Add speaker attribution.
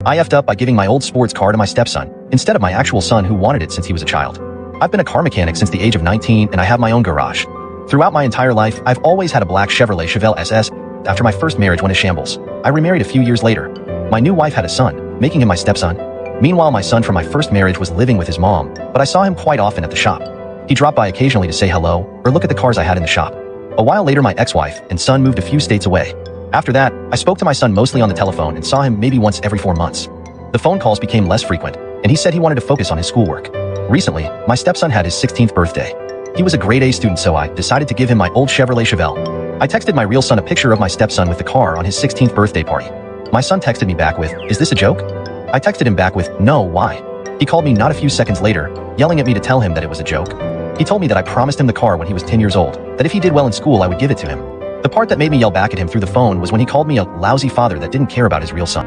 Speaker 1: I effed up by giving my old sports car to my stepson, instead of my actual son who wanted it since he was a child. I've been a car mechanic since the age of 19 and I have my own garage. Throughout my entire life, I've always had a black Chevrolet Chevelle SS. After my first marriage went to shambles, I remarried a few years later. My new wife had a son, making him my stepson. Meanwhile, my son from my first marriage was living with his mom, but I saw him quite often at the shop. He dropped by occasionally to say hello or look at the cars I had in the shop. A while later, my ex-wife and son moved a few states away. After that, I spoke to my son mostly on the telephone and saw him maybe once every 4 months. The phone calls became less frequent, and he said he wanted to focus on his schoolwork. Recently, my stepson had his 16th birthday. He was a grade A student, so I decided to give him my old Chevrolet Chevelle. I texted my real son a picture of my stepson with the car on his 16th birthday party. My son texted me back with, "Is this a joke?" I texted him back with, "No, why?" He called me not a few seconds later, yelling at me to tell him that it was a joke. He told me that I promised him the car when he was 10 years old, that if he did well in school I would give it to him. The part that made me yell back at him through the phone was when he called me a lousy father that didn't care about his real son.